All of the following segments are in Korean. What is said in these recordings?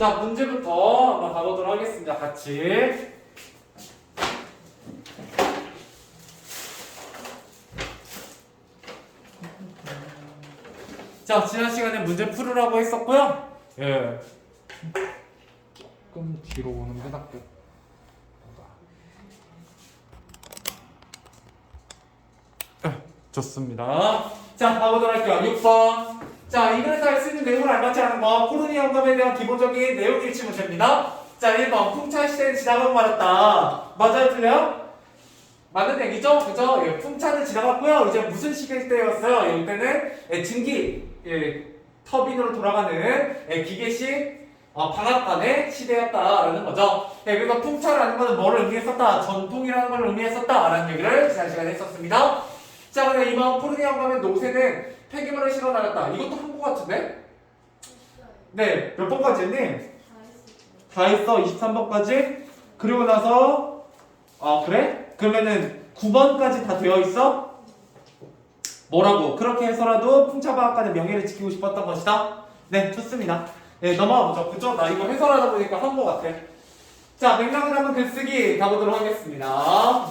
자, 문제부터 한번 가보도록 하겠습니다. 같이. 자, 지난 시간에 문제 풀으라고 했었고요. 예. 조금 뒤로 오는 게 낫겠다. 좋습니다. 자, 가보도록 할게요. 6번. 자, 이 글에서 할 수 있는 내용을 알맞지 않은 거, 코로니 영감에 대한 기본적인 내용 일치 문제입니다. 자, 1번. 풍차 시대는 지나가고 말았다. 맞아요, 틀려요? 맞는 얘기죠? 그죠? 예, 풍차는 지나갔고요. 이제 무슨 시대였어요? 이때는 증기, 터빈으로 돌아가는 기계식 방앗간의 시대였다라는 거죠. 그래서 풍차라는 것은 뭐를 의미했었다? 전통이라는 걸 의미했었다라는 얘기를 지난 시간에 했었습니다. 자, 근데 이번 푸르니 영감의 노새는 폐기물을 실어 나갔다. 이것도 한 거 같은데? 네, 몇 번까지 했니? 다 했어. 23번까지. 그리고 나서 그래? 그러면은 9번까지 다 되어 있어? 뭐라고? 그렇게 해서라도 풍차방앗간의 명예를 지키고 싶었던 것이다. 네, 좋습니다. 네, 넘어가 보죠. 그죠? 나 이거 해설하다 보니까 한 거 같아. 자, 맥락을 한번 글쓰기 가보도록 하겠습니다.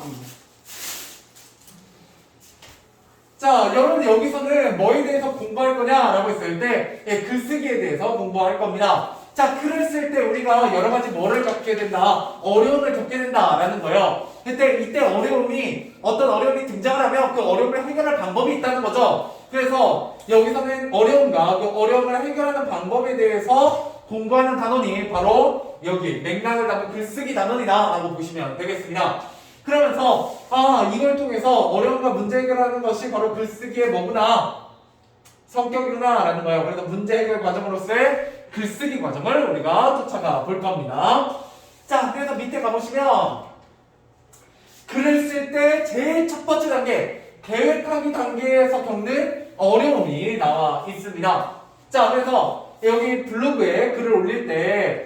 자, 여러분 여기서는 뭐에 대해서 공부할 거냐라고 했을 때 글쓰기에 대해서 공부할 겁니다. 자, 글을 쓸 때 우리가 여러 가지 뭐를 겪게 된다, 어려움을 겪게 된다라는 거예요. 이때 어려움이 어떤 어려움이 등장을 하면 그 어려움을 해결할 방법이 있다는 거죠. 그래서 여기서는 어려움과 그 어려움을 해결하는 방법에 대해서 공부하는 단원이 바로 여기 맥락을 담은 글쓰기 단원이다라고 보시면 되겠습니다. 그러면서 이걸 통해서 어려움과 문제 해결하는 것이 바로 글쓰기의 뭐구나, 성격이구나 라는 거예요. 그래서 문제 해결 과정으로서의 글쓰기 과정을 우리가 쫓아가 볼 겁니다. 자, 그래서 밑에 가보시면 글을 쓸 때 제일 첫 번째 단계, 계획하기 단계에서 겪는 어려움이 나와 있습니다. 자, 그래서 여기 블로그에 글을 올릴 때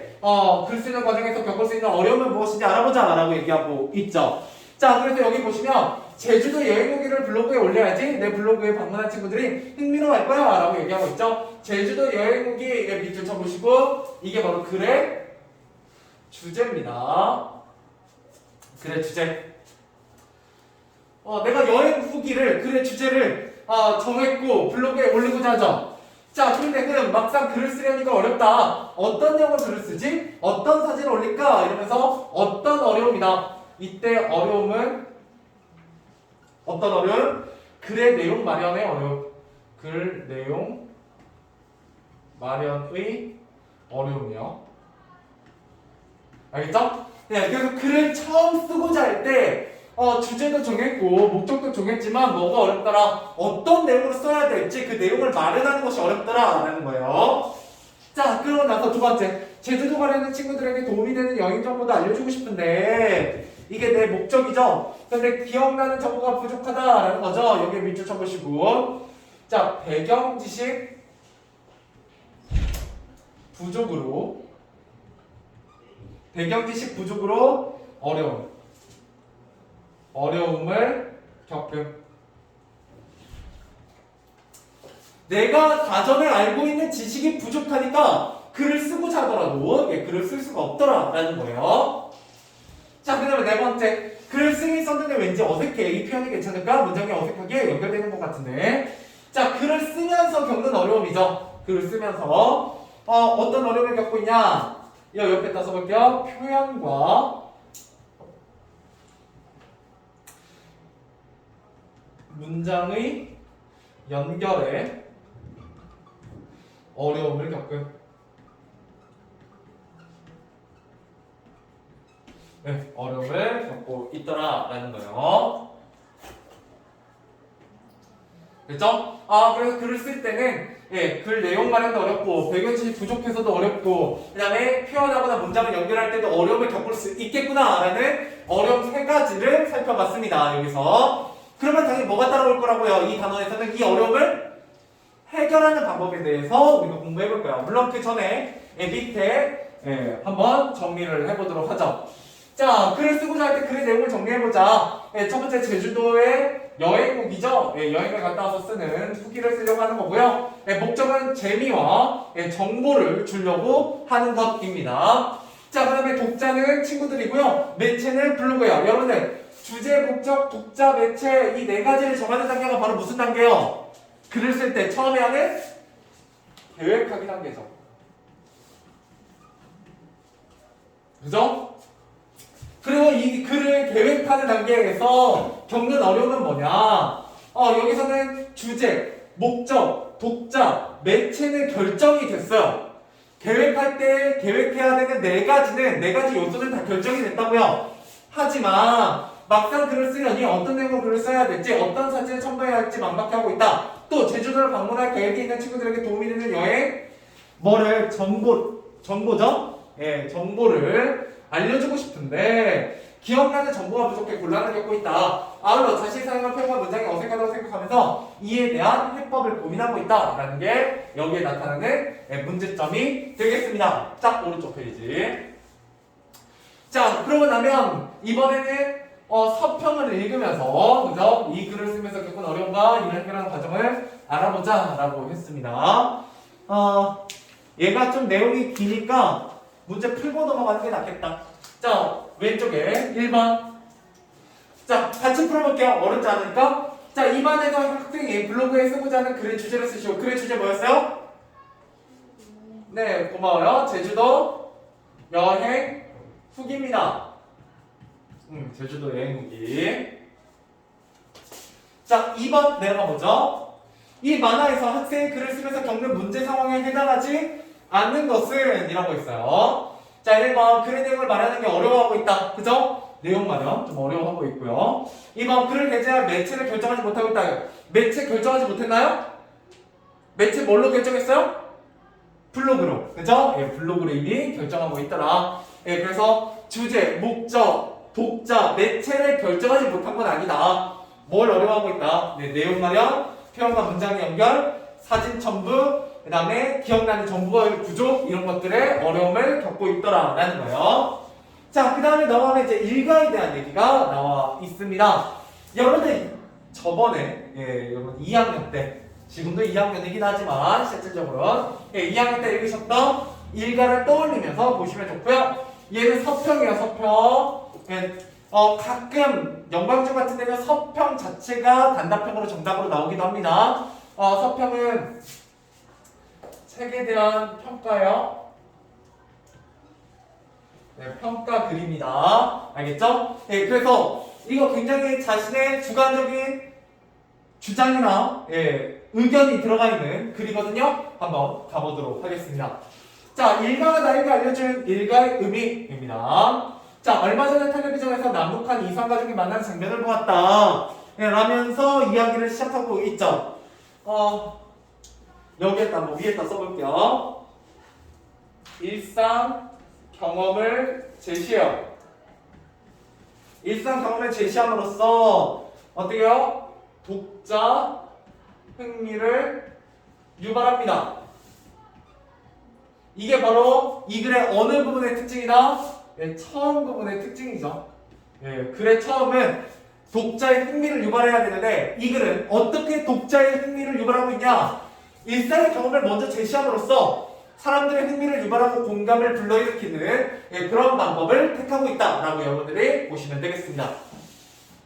글 쓰는 과정에서 겪을 수 있는 어려움은 무엇인지 알아보자 라고 얘기하고 있죠. 자, 그래서 여기 보시면 제주도 여행 후기를 블로그에 올려야지 내 블로그에 방문한 친구들이 흥미로워할 거야 라고 얘기하고 있죠. 제주도 여행 후기 밑줄 쳐보시고 이게 바로 글의 주제입니다. 글의 주제. 내가 여행 후기를, 글의 주제를 정했고 블로그에 올리고자 하죠. 자, 그런데 막상 글을 쓰려니까 어렵다. 어떤 내용을 글을 쓰지? 어떤 사진을 올릴까? 이러면서 어떤 어려움이다. 이때 어려움은 어떤 어려움? 글의 내용 마련의 어려움. 글 내용 마련의 어려움이요. 알겠죠? 네, 그래서 글을 처음 쓰고자 할 때 주제도 정했고 목적도 정했지만 뭐가 어렵더라, 어떤 내용으로 써야 될지 그 내용을 마련하는 것이 어렵더라 라는 거예요. 자, 그러고 나서 두 번째, 제주도 가려는 친구들에게 도움이 되는 여행 정보도 알려주고 싶은데 이게 내 목적이죠. 근데 기억나는 정보가 부족하다라는 거죠. 여기에 밑줄 쳐보시고, 자, 배경 지식 부족으로, 배경 지식 부족으로 어려움을 겪음. 내가 사전에 알고 있는 지식이 부족하니까 글을 쓰고자 하더라도 글을 쓸 수가 없더라라는 거예요. 자, 그 다음에 네 번째, 글을 쓰긴 썼는데 왠지 어색해. 이 표현이 괜찮을까? 문장이 어색하게 연결되는 것 같은데. 자, 글을 쓰면서 겪는 어려움이죠. 글을 쓰면서 어떤 어려움을 겪고 있냐? 이 옆에다 써볼게요. 표현과 문장의 연결에 어려움을 겪음. 네, 어려움을 겪고 있더라라는 거예요. 됐죠? 그래서 글을 쓸 때는 글 내용 마련도 어렵고 배경 지식 부족해서도 어렵고 그 다음에 표현하거나 문장을 연결할 때도 어려움을 겪을 수 있겠구나라는 어려움 세 가지를 살펴봤습니다. 여기서. 그러면 당연히 뭐가 따라올 거라고요? 이 단원에서는 이 어려움을 해결하는 방법에 대해서 우리가 공부해 볼 거예요. 물론 그 전에 밑에 한번 정리를 해보도록 하죠. 자, 글을 쓰고자 할 때 글의 내용을 정리해보자. 첫 번째, 제주도의 여행목이죠. 예, 여행을 갔다 와서 쓰는 후기를 쓰려고 하는 거고요. 예, 목적은 재미와 예, 정보를 주려고 하는 것입니다. 자, 그 다음에 독자는 친구들이고요. 매체는 블로그예요. 여러분들 주제, 목적, 독자, 매체 이 네 가지를 정하는 단계가 바로 무슨 단계예요? 글을 쓸 때 처음에 하는 계획하기 단계죠. 그죠? 그리고 이 글을 계획하는 단계에서 겪는 어려움은 뭐냐? 여기서는 주제, 목적, 독자, 매체는 결정이 됐어요. 계획할 때 계획해야 되는 네 가지 요소는 다 결정이 됐다고요. 하지만 막상 글을 쓰려니 어떤 내용으로 글을 써야 될지, 어떤 사진을 첨부해야 할지 막막해하고 있다. 또 제주도를 방문할 계획이 있는 친구들에게 도움이 되는 여행 정보죠? 예, 정보를 알려주고 싶은데 기억나는 정보가 부족해 곤란을 겪고 있다. 아울러 자신이 사용한 표현과 문장이 어색하다고 생각하면서 이에 대한 해법을 고민하고 있다라는 게 여기에 나타나는 문제점이 되겠습니다. 자, 오른쪽 페이지. 자, 그러고 나면 이번에는 서평을 읽으면서 그죠? 이 글을 쓰면서 겪은 어려움과 이를 해결하는 과정을 알아보자라고 했습니다. 얘가 좀 내용이 기니까 문제 풀고 넘어가는 게 낫겠다. 자, 왼쪽에 1번. 자, 같이 풀어볼게요. 어렵지 않으니까. 자, 2번에서 학생이 블로그에 쓰고자 하는 글의 주제를 쓰시오. 글의 주제 뭐였어요? 네, 고마워요. 제주도 여행 후기입니다. 제주도 여행 후기. 자, 2번 내려가보죠. 이 만화에서 학생이 글을 쓰면서 겪는 문제 상황에 해당하지 않는 것은 이라고 있어요. 자, 1번 글의 내용을 말하는 게 어려워하고 있다. 그죠? 내용 마련 좀 어려워하고 있고요. 2번 글을 게재할 매체를 결정하지 못하고 있다. 매체 결정하지 못했나요? 매체 뭘로 결정했어요? 블로그로. 그죠? 예, 블로그로 이미 결정하고 있더라. 예, 그래서 주제, 목적, 독자, 매체를 결정하지 못한 건 아니다. 뭘 어려워하고 있다? 네, 내용 마련, 표현과 문장 연결, 사진 첨부, 그 다음에 기억나는 정보의 부족 이런 것들에 어려움을 겪고 있더라라는 거예요. 자, 그 다음에 넘어가면 이제 일과에 대한 얘기가 나와 있습니다. 여러분들 저번에 여러분 2학년 때 지금도 2학년이긴 하지만 실질적으로 2학년 때 읽으셨던 일과를 떠올리면서 보시면 좋고요. 얘는 서평이에요. 서평. 가끔 연방중 같은 데는 서평 자체가 단답형으로 정답으로 나오기도 합니다. 서평은 책에 대한 평가요. 네, 평가 글입니다. 알겠죠? 네, 그래서 이거 굉장히 자신의 주관적인 주장이나 의견이 들어가 있는 글이거든요. 한번 가보도록 하겠습니다. 자, 일가가 나에게 알려준 일가의 의미입니다. 자, 얼마 전에 텔레비전에서 남북한 이산가족이 만나는 장면을 보았다. 라면서 이야기를 시작하고 있죠. 여기에다 위에다 써볼게요. 일상 경험을 제시해요. 일상 경험을 제시함으로써 어떻게요? 독자 흥미를 유발합니다. 이게 바로 이 글의 어느 부분의 특징이다? 처음 부분의 특징이죠. 글의 처음은 독자의 흥미를 유발해야 되는데 이 글은 어떻게 독자의 흥미를 유발하고 있냐? 일상의 경험을 먼저 제시함으로써 사람들의 흥미를 유발하고 공감을 불러일으키는 그런 방법을 택하고 있다라고 여러분들이 보시면 되겠습니다.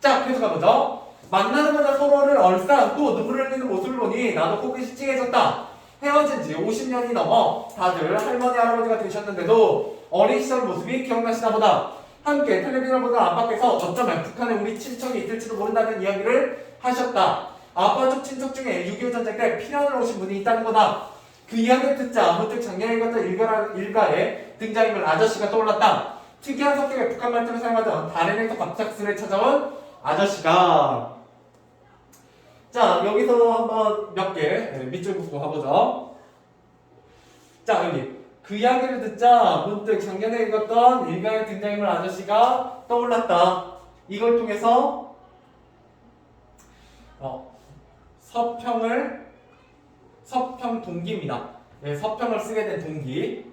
자, 계속 가보죠. 만나자마자 서로를 얼싸안고 눈물을 흘리는 모습을 보니 나도 호기심이 찡해졌다. 헤어진 지 50년이 넘어 다들 할머니 할아버지가 되셨는데도 어린 시절 모습이 기억나시나 보다. 함께 텔레비전을 보던 안팎에서 어쩌면 북한에 우리 친척이 있을지도 모른다는 이야기를 하셨다. 아빠 쪽 친척 중에 6.25 전쟁 때 피난을 오신 분이 있다는 거다. 그 이야기를 듣자 문득 작년에 읽었던 일가에 등장인물 아저씨가 떠올랐다. 특이한 성격의 북한 말투를 사용하던 다른에서 갑작스레 찾아온 아저씨가. 자, 여기서 한번 몇 개 밑줄 긋고 가보죠. 자, 여기 그 이야기를 듣자 문득 작년에 읽었던 일가의 등장인물 아저씨가 떠올랐다. 이걸 통해서 서평 동기입니다. 서평을 쓰게 된 동기.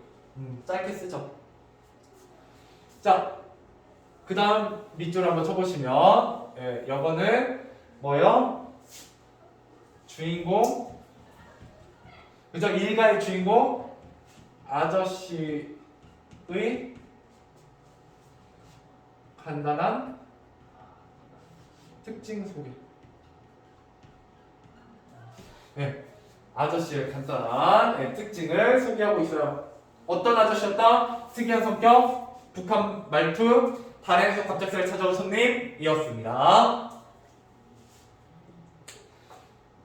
짧게 쓰죠. 자, 그 다음 밑줄 한번 쳐보시면, 이거는 뭐요? 주인공. 그죠? 일가의 주인공 아저씨의 간단한 특징 소개. 네, 아저씨의 간단한 특징을 소개하고 있어요. 어떤 아저씨였다? 특이한 성격, 북한 말투, 달에서 갑작스레 찾아온 손님이었습니다.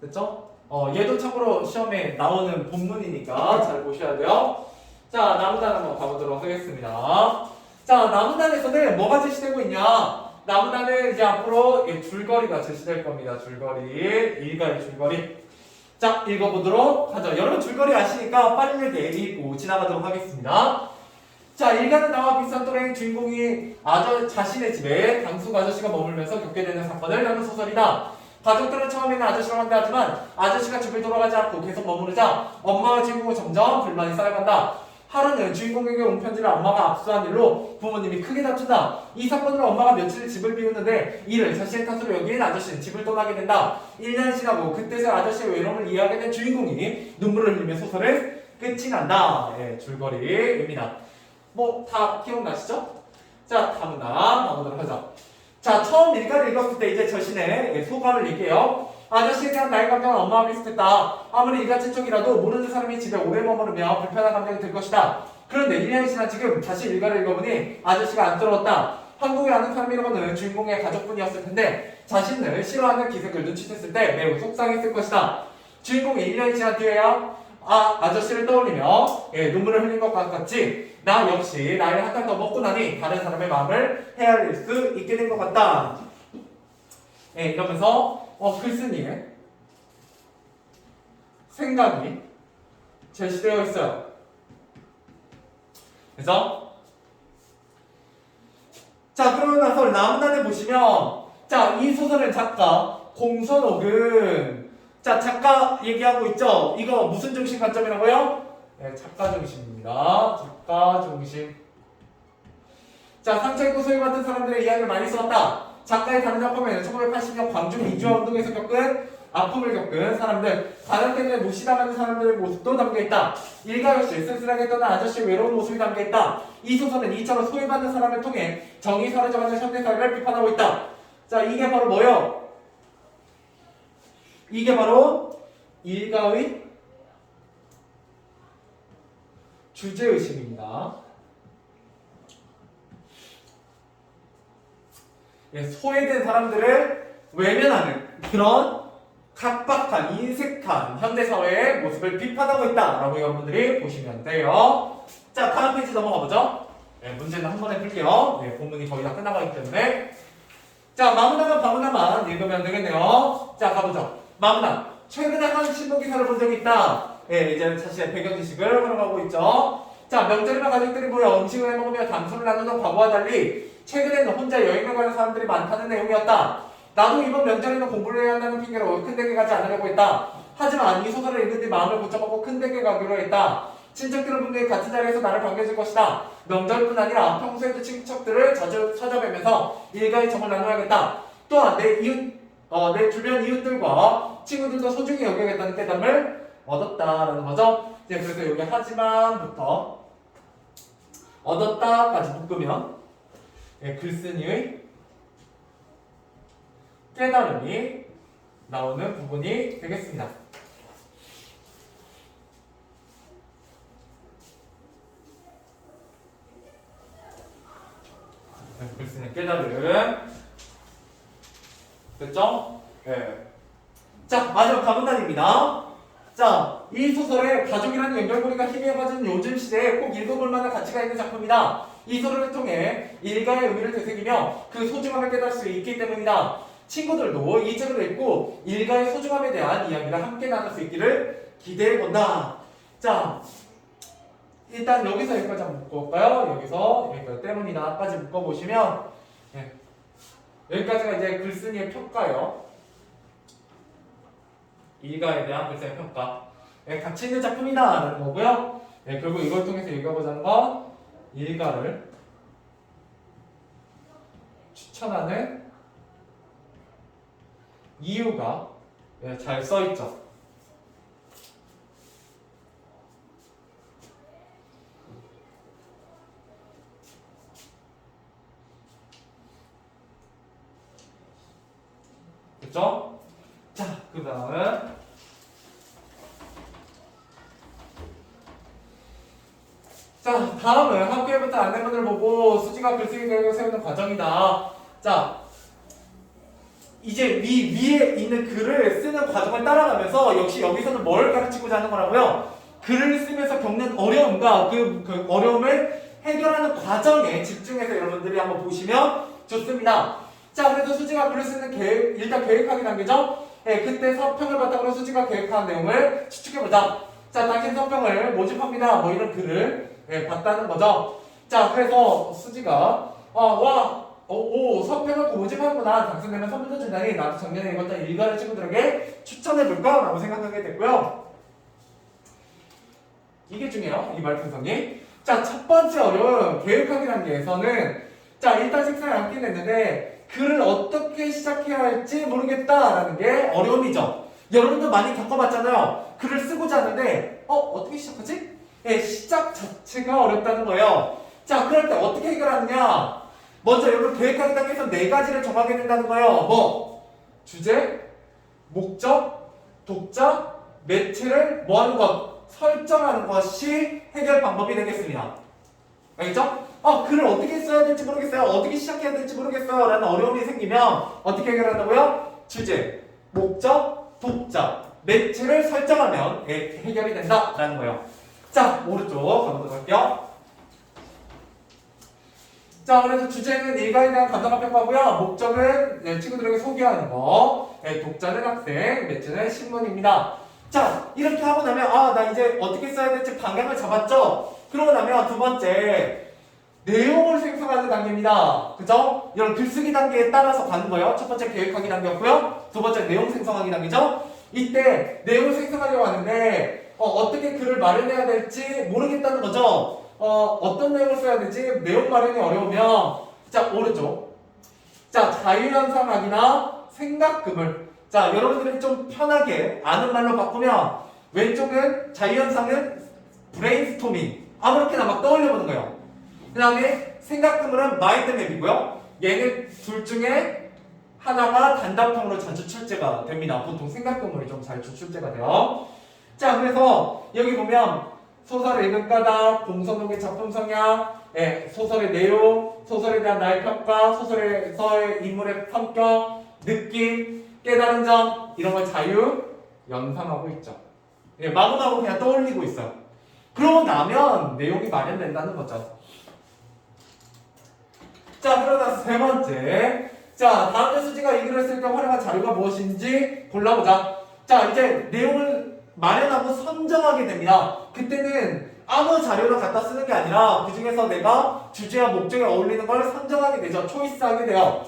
됐죠? 얘도 참고로 시험에 나오는 본문이니까 잘 보셔야 돼요. 자, 나무단 한번 가보도록 하겠습니다. 자, 나무단에서는 뭐가 제시되고 있냐? 나무단은 이제 앞으로 줄거리가 제시될 겁니다. 줄거리, 일가의 줄거리. 자, 읽어보도록 하죠. 여러분 줄거리 아시니까 빠르게 읽고 지나가도록 하겠습니다. 자, 일가는 나와 비슷한 또래인 주인공이 자신의 집에 강숙 아저씨가 머물면서 겪게 되는 사건을 다룬 소설이다. 가족들은 처음에는 아저씨를 환대하지만 아저씨가 집을 돌아가지 않고 계속 머무르자 엄마와 주인공은 점점 불만이 쌓여간다. 하루는 주인공에게 온 편지를 엄마가 압수한 일로 부모님이 크게 다툰다. 이 사건으로 엄마가 며칠 집을 비우는데 이를 자신의 탓으로 여긴 아저씨는 집을 떠나게 된다. 1년이 지나고 그때서 아저씨의 외로움을 이해하게 된 주인공이 눈물을 흘리며 소설을 끝이 난다. 네, 줄거리입니다. 뭐 다 기억나시죠? 자, 다음은 가보도록 하죠. 자, 처음 일가를 읽었을 때 이제 자신의 소감을 얘기해요. 아저씨에 대한 나의 감정은 엄마와 비슷했다. 아무리 일같은 쪽이라도 모르는 사람이 집에 오래 머무르며 불편한 감정이 들 것이다. 그런데 1년이 지난 지금 다시 일가를 읽어보니 아저씨가 안쓰러웠다. 한국에 아는 사람이라고는 주인공의 가족분이었을 텐데 자신을 싫어하는 기색을 눈치챘을 때 매우 속상했을 것이다. 주인공이 1년이 지난 뒤에야 아저씨를 떠올리며 눈물을 흘린 것 같았지. 나 역시 나이를 한 달 더 먹고 나니 다른 사람의 마음을 헤아릴 수 있게 된 것 같다. 이러면서 글쓴이의 생각이 제시되어 있어요. 그래서 자, 그러고 나서 나무단에 보시면 자, 이 소설의 작가 공선옥은 자, 작가 얘기하고 있죠. 이거 무슨 중심 관점이라고요? 네, 작가 중심입니다. 작가 중심. 자, 상처입고 소외받은 사람들의 이야기를 많이 써왔다. 작가의 다른 작품에는 1980년 광주 민주화 운동에서 겪은 아픔을 겪은 사람들, 가난 때문에 무시당하는 사람들의 모습도 담겨있다. 일가 역시 쓸쓸하게 떠난 아저씨의 외로운 모습이 담겨있다. 이 소설은 이처럼 소외받는 사람을 통해 정이 사라져가는 현대사회를 비판하고 있다. 자, 이게 바로 뭐요? 이게 바로 일가의 주제의식입니다. 소외된 사람들을 외면하는 그런 각박한, 인색한 현대사회의 모습을 비판하고 있다라고 여러분들이 보시면 돼요. 자, 다음 페이지 넘어가 보죠. 문제는 한 번에 풀게요. 본문이 거의 다 끝나가기 때문에. 자, 마무나만 바무나만 읽으면 되겠네요. 자, 가보죠. 마무나. 최근에 한 신문기사를 본 적이 있다. 이제 자신의 배경 지식을 활용하고 있죠. 자, 명절이면 가족들이 모여 음식을 해먹으며 담소를 나누던 과거와 달리 최근에는 혼자 여행을 가는 사람들이 많다는 내용이었다. 나도 이번 명절에는 공부를 해야 한다는 핑계로 큰 댁에 가지 않으려고 했다. 하지만 이 소설을 읽은 뒤 마음을 고쳐먹고 큰 댁에 가기로 했다. 친척들은 분명히 같은 자리에서 나를 반겨줄 것이다. 명절뿐 아니라 평소에도 친척들을 자주 찾아뵈면서 일가의 정을 나눠야겠다. 또한 내 주변 이웃들과 친구들도 소중히 여겨야겠다는 깨달음을 얻었다라는 거죠. 그래서 여기 하지만부터 얻었다까지 묶으면 글쓴이의 깨달음이 나오는 부분이 되겠습니다. 글쓴이의 깨달음 됐죠? 자, 마지막 가문단입니다. 자, 이 소설에 가족이라는 연결고리가 희미해진 요즘 시대에 꼭 읽어볼 만한 가치가 있는 작품이다. 이 소설을 통해 일가의 의미를 되새기며 그 소중함을 깨달을 수 있기 때문이다. 친구들도 이 책을 읽고 일가의 소중함에 대한 이야기를 함께 나눌 수 있기를 기대해본다. 자, 일단 여기서 여기까지 한번 묶어볼까요? 여기서 여기까지 때문이다까지 묶어보시면 여기까지가 이제 글쓴이의 평가예요. 일가에 대한 글쓴이의 평가. 가치 있는 작품이다라는 거고요. 결국 이걸 통해서 읽어보자는 건 일가를 추천하는 이유가 잘 써있죠. 그죠? 자, 그 다음은 자, 다음은 학교에부터 안내문을 보고 수지가 글쓰기 계획을 세우는 과정이다. 자, 이제 위에 있는 글을 쓰는 과정을 따라가면서 역시 여기서는 뭘 가르치고자 하는 거라고요? 글을 쓰면서 겪는 어려움과 그 어려움을 해결하는 과정에 집중해서 여러분들이 한번 보시면 좋습니다. 자, 그래서 수지가 글을 쓰는 일단 계획하기 단계죠? 예, 그때 서평을 바탕으로 수지가 계획한 내용을 추측해보자. 자, 당신 서평을 모집합니다. 뭐 이런 글을 봤다는 거죠. 자, 그래서 수지가 서평을 모집하는구나. 당선되면 선물도 준다니 나도 작년에 읽었던 일가를 친구들에게 추천해볼까? 라고 생각하게 됐고요. 이게 중요해요. 이 말풍선이. 자, 첫 번째 어려움 계획하기 단계에서는 자, 일단 책상에 앉긴 했는데 글을 어떻게 시작해야 할지 모르겠다라는 게 어려움이죠. 여러분도 많이 겪어봤잖아요. 글을 쓰고자 하는데 어떻게 시작하지? 시작 자체가 어렵다는 거예요. 자, 그럴 때 어떻게 해결하느냐? 먼저 여러분 계획하기 단계에서 4가지를 정하게 된다는 거예요. 뭐? 주제, 목적, 독자, 매체를 뭐 하는 것? 설정하는 것이 해결 방법이 되겠습니다. 알겠죠? 글을 어떻게 써야 될지 모르겠어요. 어떻게 시작해야 될지 모르겠어요. 라는 어려움이 생기면 어떻게 해결한다고요? 주제, 목적, 독자, 매체를 설정하면 해결이 된다라는 거예요. 자, 오른쪽 가보도록 할게요. 자, 그래서 주제는 일가에 대한 감상과 평가고요. 목적은 친구들에게 소개하는 거, 독자는 학생, 매체는 신문입니다. 자, 이렇게 하고 나면 나 이제 어떻게 써야 될지 방향을 잡았죠? 그러고 나면 두 번째 내용을 생성하는 단계입니다. 그죠? 이런 글쓰기 단계에 따라서 가는 거예요. 첫 번째 계획하기 단계였고요. 두 번째 내용 생성하기 단계죠. 이때 내용을 생성하려고 하는데 어떻게 글을 마련해야 될지 모르겠다는 거죠. 어떤 내용을 써야 될지 내용 마련이 어려우면 자, 오른쪽. 자, 자유현상학이나 생각금을 자, 여러분들이 좀 편하게 아는 말로 바꾸면 왼쪽은 자유현상은 브레인스토밍 아무렇게나 막 떠올려보는 거예요. 그 다음에 생각금을은 마인드맵이고요. 얘는 둘 중에 하나가 단답형으로 자주 출제가 됩니다. 보통 생각금을이 좀 잘 출제가 돼요. 자, 그래서 여기 보면 소설을 읽은 까닭, 공서동의 작품 성향, 소설의 내용, 소설에 대한 나의 평가, 소설에서의 인물의 성격, 느낌, 깨달은 점 이런 걸 자유 연상하고 있죠. 마구마구 그냥 떠올리고 있어요. 그러고 나면 내용이 마련된다는 거죠. 자, 그러다 세 번째. 자, 다음 수지가 이 글을 쓸 때 활용한 자료가 무엇인지 골라보자. 자, 이제 내용을 마련하고 선정하게 됩니다. 그때는 아무 자료를 갖다 쓰는 게 아니라 그 중에서 내가 주제와 목적에 어울리는 걸 선정하게 되죠. 초이스하게 돼요.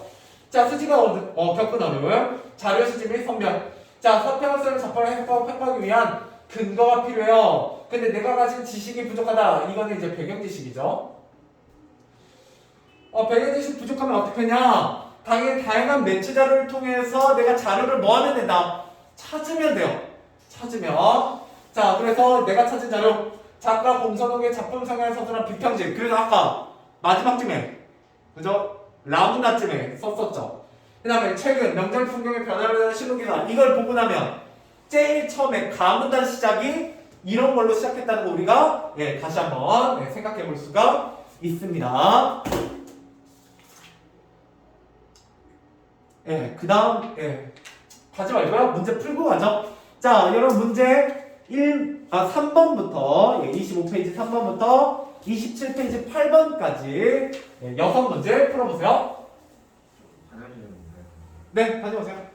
자, 수지가 겪은 어려움. 자료 수집 및 선별. 자, 서평을 쓰는 작품을 해석하기 위한 근거가 필요해요. 근데 내가 가진 지식이 부족하다. 이거는 이제 배경 지식이죠. 배경 지식 부족하면 어떻게 하냐? 당연히 다양한 매체 자료를 통해서 내가 자료를 뭐 하면 된다? 찾으면 돼요. 찾으면. 자, 그래서 내가 찾은 자료. 작가 공서동의 작품 성향을 서술한 비평집. 그래서 아까 마지막쯤에 그죠? 라구나쯤에 썼었죠. 그 다음에 최근 명절 풍경의 변화를 하는 신문기사. 이걸 보고 나면 제일 처음에 가문단 시작이 이런 걸로 시작했다는 거 우리가 다시 한번 생각해 볼 수가 있습니다. 그 다음 가지 말고요. 문제 풀고 가죠. 자, 여러분 문제 3번부터 25페이지 3번부터 27페이지 8번까지 6문제 풀어보세요. 네, 다녀오세요.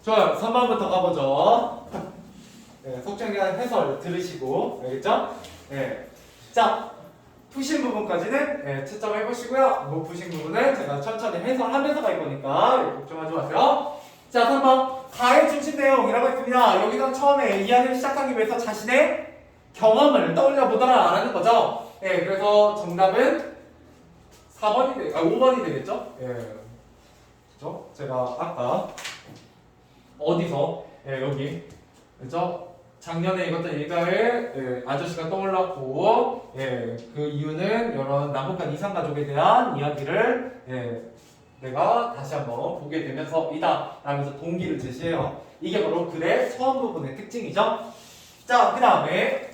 좋아요. 3번부터 가보죠. 네, 속정에 대한 해설 들으시고, 알겠죠? 네. 자, 푸신 부분까지는 채점해 보시고요. 못 푸신 부분은 제가 천천히 해설하면서 갈 거니까 걱정하지 마세요. 자, 3번. 가의 중심 내용이라고 했습니다. 여기서 처음에 이야기를 시작하기 위해서 자신의 경험을 떠올려 보더라 라는 거죠. 예, 그래서 정답은 5번이 되겠죠? 예. 그죠? 제가 아까 어디서, 여기. 그죠? 작년에 읽었던 일가의 아저씨가 떠올랐고, 그 이유는 이런 남북한 이산가족에 대한 이야기를, 내가 다시 한번 보게 되면서이다 라면서 동기를 제시해요. 이게 바로 글의 처음 부분의 특징이죠. 자, 그 다음에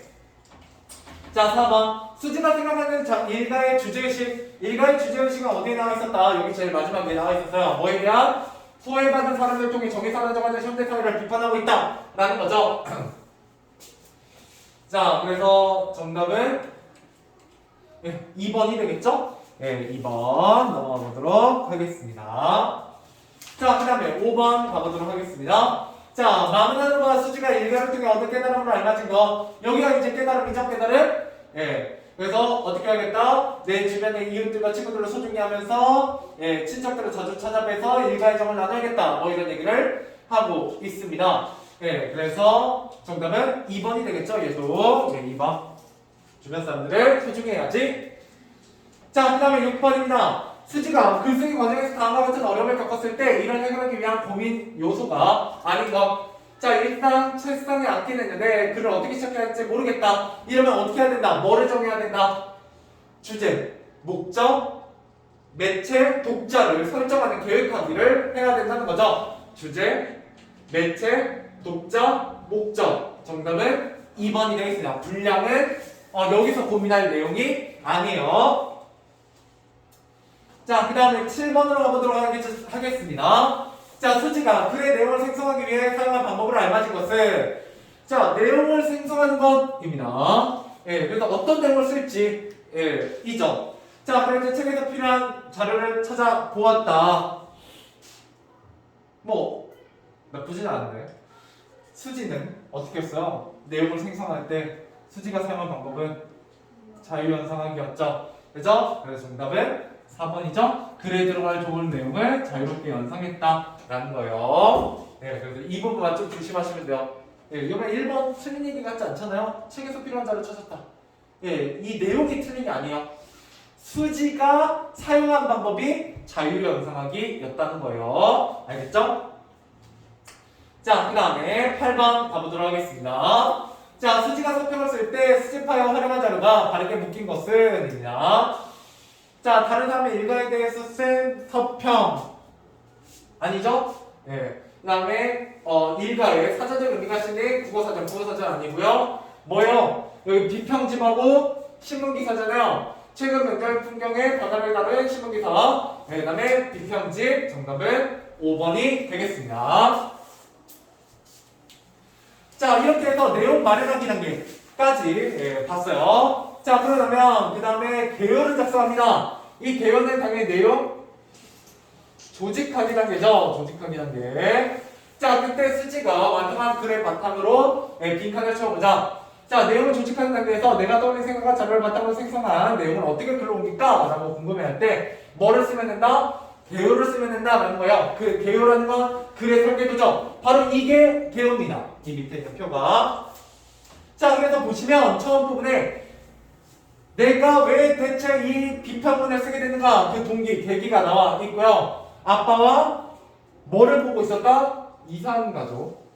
자, 4번. 수지가 생각하는 일가의 주제의식. 일가의 주제의식은 어디에 나와 있었다? 여기 제일 마지막에 나와 있었어요. 뭐에 대한? 소외받은 사람들 통해 정의 사라져가는 현대사회를 비판하고 있다 라는 거죠. 자, 그래서 정답은 2번이 되겠죠? 2번 넘어가 보도록 하겠습니다. 자, 그 다음에 5번 가보도록 하겠습니다. 자, 많은 하루가 수지가 일가를 통해 얻은 깨달음을 알맞은 거. 여기가 이제 깨달음이죠, 깨달음? 그래서 어떻게 하겠다? 내 주변의 이웃들과 친구들을 소중히 하면서 친척들을 자주 찾아뵈서 일가의 정을 나눠야겠다. 뭐 이런 얘기를 하고 있습니다. 그래서 정답은 2번이 되겠죠, 얘도. 2번. 주변 사람들을 소중히 해야지. 자, 그 다음에 6번입니다. 수지가 글쓰기 과정에서 다음과 같은 어려움을 겪었을 때 이를 해결하기 위한 고민 요소가 아닌 것. 자, 일단 책상에 앉게 됐는데 글을 어떻게 시작해야 할지 모르겠다. 이러면 어떻게 해야 된다? 뭐를 정해야 된다? 주제, 목적, 매체, 독자를 설정하는 계획하기를 해야 된다는 거죠. 주제, 매체, 독자, 목적. 정답은 2번이 되겠습니다. 분량은 여기서 고민할 내용이 아니에요. 자, 그 다음에 7번으로 가보도록 하겠습니다. 자, 수지가 글의 내용을 생성하기 위해 사용한 방법을 알맞은 것은 자, 내용을 생성하는 것입니다. 그래서 어떤 내용을 쓸지 이죠. 자, 그래서 책에서 필요한 자료를 찾아보았다. 뭐 나쁘진 않은데 수지는 어떻게 했어요? 내용을 생성할 때 수지가 사용한 방법은 자유연상하기였죠. 그죠? 그래서 정답은 4번이죠? 글에 들어갈 좋은 내용을 자유롭게 연상했다라는 거예요. 그래서 이 부분만 좀 조심하시면 돼요. 이번에 1번 틀린 얘기 같지 않잖아요? 책에서 필요한 자료 찾았다. 이 내용이 틀린 게 아니에요. 수지가 사용한 방법이 자유연상하기였다는 거예요. 알겠죠? 자, 그 다음에 8번 가보도록 하겠습니다. 자, 수지가 서평을 쓸 때 수집하여 활용한 자료가 바르게 묶인 것은 입니다. 자, 다른 사람의 일가에 대해서 쓴 서평 아니죠? 그 다음에 일가의 사전적 의미가 실린 국어사전 아니고요. 뭐요? 여기 비평집하고 신문기사잖아요. 최근 명절 풍경의 바다를 다룬 신문기사. 그 다음에 비평집. 정답은 5번이 되겠습니다. 자, 이렇게 해서 내용 마련하기 단계까지 봤어요. 자, 그러면 그 다음에 개요를 작성합니다. 이 개요는 당연히 내용 조직하기 단계죠. 조직하기 단계. 자, 그때 수지가 완성한 글의 바탕으로 빈칸을 채워보자. 자, 내용을 조직하는 단계에서 내가 떠올린 생각과 자료를 바탕으로 생성한 내용을 어떻게 글로 옮길까? 라고 궁금해할 때 뭐를 쓰면 된다? 개요를 쓰면 된다라는 거예요. 그 개요라는 건 글의 설계도죠. 바로 이게 개요입니다. 이 밑에 있는 표가. 자, 그래서 보시면 처음 부분에 내가 왜 대체 이 비평문을 쓰게 되는가? 그 동기, 계기가 나와 있고요. 아빠와 뭐를 보고 있었다? 이산가족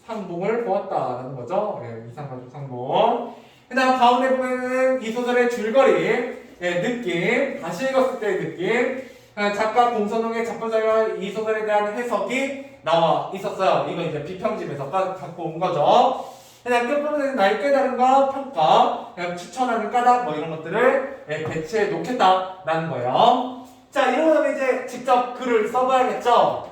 상봉을 보았다라는 거죠. 이산가족 상봉. 그 다음 가운데 보면은 이 소설의 줄거리, 느낌, 다시 읽었을 때의 느낌, 작가 공선홍의 작품자료와 이 소설에 대한 해석이 나와 있었어요. 이거 이제 비평집에서 갖고 온 거죠. 그다음 끝부분에는 나의 깨달음과 평가, 추천하는 까닭 뭐 이런 것들을 배치해 놓겠다라는 거예요. 자, 이러고 나면 이제 직접 글을 써봐야겠죠.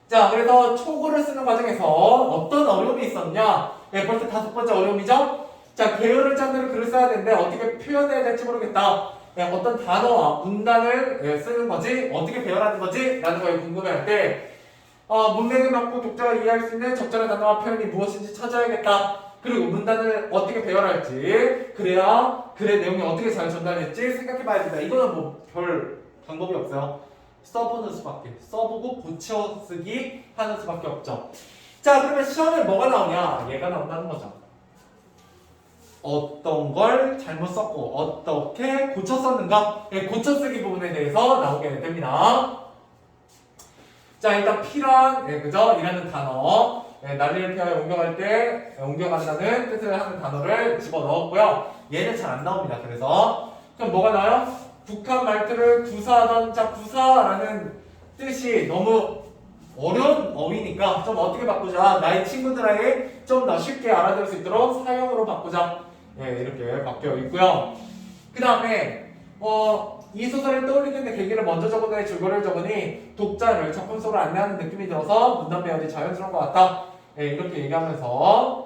자, 그래서 초고를 쓰는 과정에서 어떤 어려움이 있었냐? 벌써 5번째 어려움이죠. 자, 개요를 짠대로 글을 써야 되는데 어떻게 표현해야 될지 모르겠다. 어떤 단어와 문단을 쓰는 거지, 어떻게 배열하는 거지? 라는 거에 궁금해할 때 문맥을 맞고 독자가 이해할 수 있는 적절한 단어와 표현이 무엇인지 찾아야겠다. 그리고 문단을 어떻게 배열할지, 그래야 글의 내용이 어떻게 잘 전달될지 생각해봐야 된다. 이거는 뭐 별 방법이 없어요. 써보는 수밖에. 써보고 고쳐 쓰기 하는 수밖에 없죠. 자, 그러면 시험에 뭐가 나오냐? 얘가 나온다는 거죠. 어떤 걸 잘못 썼고 어떻게 고쳐 썼는가? 고쳐 쓰기 부분에 대해서 나오게 됩니다. 자, 일단 필요한, 그죠? 이라는 단어. 난리를 피하여 옮겨갈 때 옮겨간다는 뜻을 하는 단어를 집어넣었고요. 얘는 잘 안 나옵니다. 그래서 그럼 뭐가 나와요? 북한 말투를 구사하던, 자, 구사라는 뜻이 너무 어려운 어휘니까 좀 어떻게 바꾸자. 나의 친구들에게 좀 더 쉽게 알아들을 수 있도록 사용으로 바꾸자. 이렇게 바뀌어 있고요. 그 다음에 이 소설을 떠올리는데 계기를 먼저 적어내 줄거리를 적으니 독자를 작품 속으로 안내하는 느낌이 들어서 문단 배열이 자연스러운 것 같다. 이렇게 얘기하면서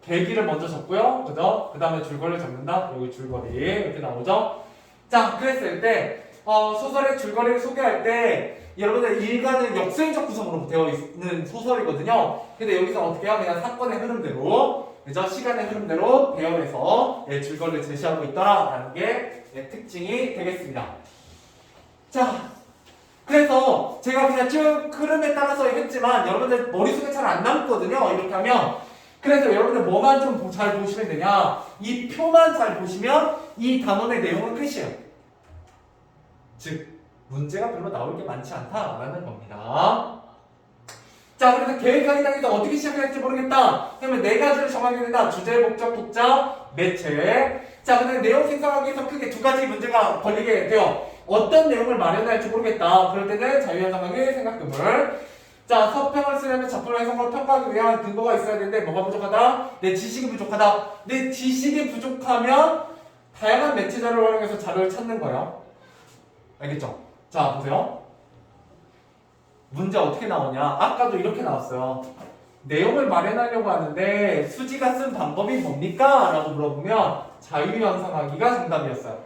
계기를 먼저 적고요. 그죠? 그 다음에 줄거리를 적는다. 여기 줄거리 이렇게 나오죠. 자, 그랬을 때 소설의 줄거리를 소개할 때 여러분들 일가는 역설적 구성으로 되어 있는 소설이거든요. 근데 여기서 어떻게 해요? 그냥 사건의 흐름대로, 그죠? 시간의 흐름대로 배열해서 줄거리를 제시하고 있다라는 게 특징이 되겠습니다. 자, 그래서 제가 그냥 쭉 흐름에 따라서 했지만 여러분들 머릿속에 잘 안 남거든요. 이렇게 하면. 그래서 여러분들 뭐만 좀 잘 보시면 되냐? 이 표만 잘 보시면 이 단원의 내용은 끝이에요. 즉 문제가 별로 나올 게 많지 않다라는 겁니다. 자, 그래서 계획하기 당해서 어떻게 시작해야 할지 모르겠다. 그러면 네 가지를 정하게 된다. 주제, 목적, 독자, 매체. 자, 근데 내용 생성하기 위해서 크게 두 가지 문제가 걸리게 돼요. 어떤 내용을 마련할지 모르겠다. 그럴 때는 자유현상학의 생각금을. 자, 서평을 쓰려면 작품의 해석을 평가하기 위한 근거가 있어야 되는데 뭐가 부족하다? 내 지식이 부족하다. 내 지식이 부족하면 다양한 매체 자료를 활용해서 자료를 찾는 거예요. 알겠죠? 자, 보세요. 문제 어떻게 나오냐? 아까도 이렇게 나왔어요. 내용을 마련하려고 하는데 수지가 쓴 방법이 뭡니까? 라고 물어보면 자유현상하기가 정답이었어요.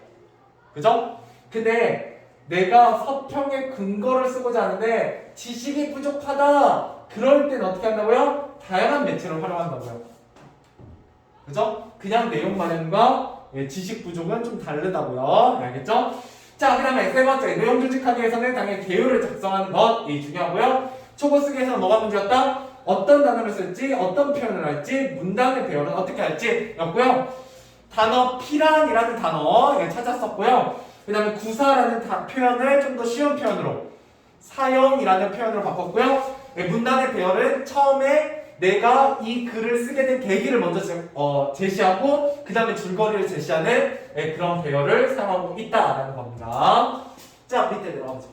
그죠? 근데 내가 서평의 근거를 쓰고자 하는데 지식이 부족하다. 그럴 땐 어떻게 한다고요? 다양한 매체를 활용한다고요. 그죠? 그냥 내용 마련과 지식 부족은 좀 다르다고요. 알겠죠? 자, 그 다음에 세 번째, 내용 조직하기 위해서는 당연히 개요를 작성하는 것이 중요하고요. 초보 쓰기에서는 뭐가 문제였다? 어떤 단어를 쓸지, 어떤 표현을 할지, 문단의 배열은 어떻게 할지 였고요. 단어 피란이라는 단어 찾았었고요. 그 다음에 구사라는 표현을 좀 더 쉬운 표현으로, 사형이라는 표현으로 바꿨고요. 문단의 배열은 처음에 내가 이 글을 쓰게 된 계기를 먼저 제시하고 그 다음에 줄거리를 제시하는 그런 배열을 사용하고 있다라는 겁니다. 자, 밑에 내려가보죠.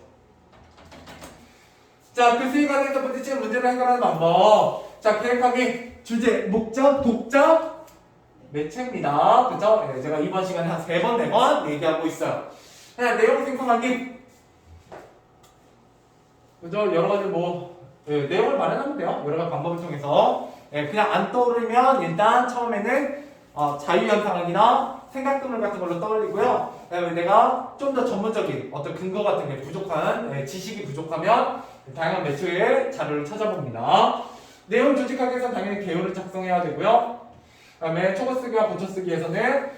자, 글쓰기 과정에서 부딪히는 문제를 해결하는 방법. 자, 계획하기, 주제, 목적, 독자, 매체입니다. 그죠? 제가 이번 시간에 한 3번, 4번 얘기하고 있어요. 그냥 내용 생성하기. 그죠? 여러 가지 내용을 마련하면 돼요. 여러 가지 방법을 통해서. 그냥 안 떠오르면 일단 처음에는 자유현상학이나 생각금을 같은 걸로 떠올리고요. 그다음에 내가 좀 더 전문적인 어떤 근거 같은 게 부족한, 지식이 부족하면 다양한 매체의 자료를 찾아봅니다. 내용 조직하기 위해서는 당연히 개요를 작성해야 되고요. 그다음에 초보쓰기와 고쳐쓰기에서는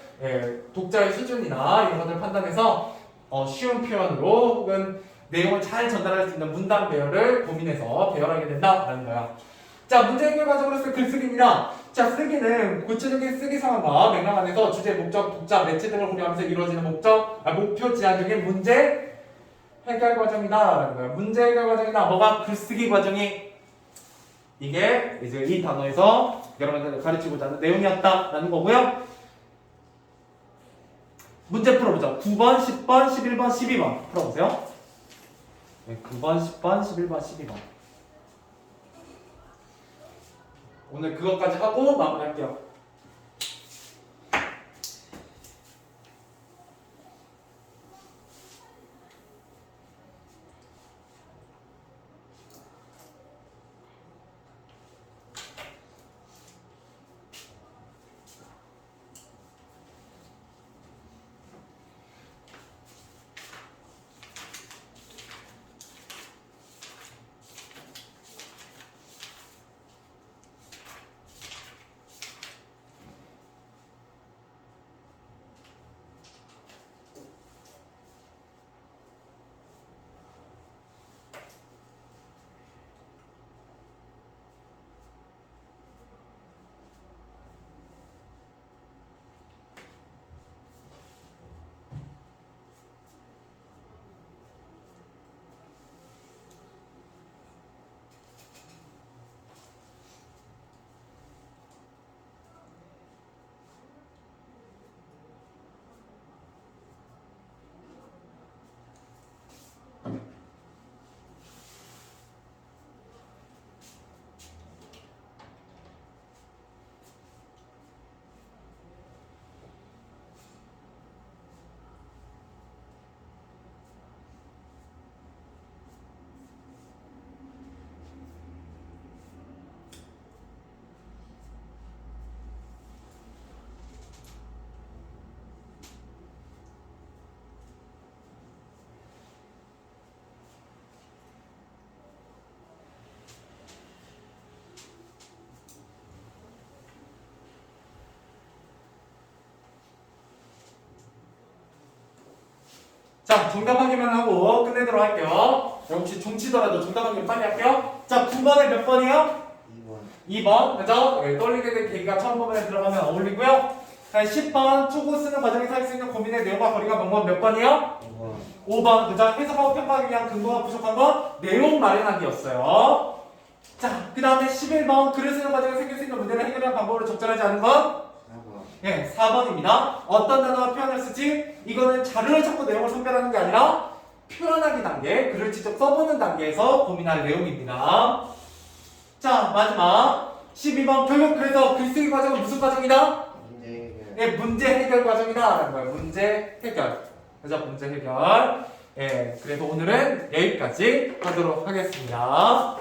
독자의 수준이나 이런 것들을 판단해서 쉬운 표현으로 혹은 내용을 잘 전달할 수 있는 문단 배열을 고민해서 배열하게 된다라는 거야. 자, 문제 해결 과정으로서 글쓰기입니다. 자, 쓰기는 구체적인 쓰기 상황과 맥락 안에서 주제, 목적, 독자, 매체 등을 고려하면서 이루어지는 목표 지향적인 문제 해결 과정이다라는 거예요. 문제 해결 과정이다. 뭐가 글쓰기 과정이 이게 이제 이 단어에서 여러분들 가르치고자 하는 내용이었다라는 거고요. 문제 풀어보자. 9번, 10번, 11번, 12번 풀어보세요. 9번, 10번, 11번, 12번. 오늘 그것까지 하고 마무리할게요. 자, 정답 확인만 하고 끝내도록 할게요. 혹시 종치더라도 정답 확인 빨리 할게요. 자, 9번에 몇 번이요? 2번. 그죠? 네, 떨리게 된 계기가 처음 부분에 들어가면 어울리고요. 자, 10번. 초고 쓰는 과정에서 할 수 있는 고민의 내용과 거리가 몇 번이요? 5번. 그죠? 해석하고 평가하기 위한 근거가 부족한 건 내용 마련하기였어요. 자, 그 다음에 11번. 글을 쓰는 과정에 생길 수 있는 문제를 해결하는 방법으로 적절하지 않은 건? 예, 4번입니다. 어떤 단어와 표현을 쓰지? 이거는 자료를 찾고 내용을 선별하는 게 아니라 표현하기 단계, 글을 직접 써보는 단계에서 고민할 내용입니다. 자, 마지막 12번. 결국 그래서 글쓰기 과정은 무슨 과정이다? 예, 문제 해결 과정이다 라는 거예요. 문제 해결. 그죠? 문제 해결. 예, 그래서 오늘은 여기까지 하도록 하겠습니다.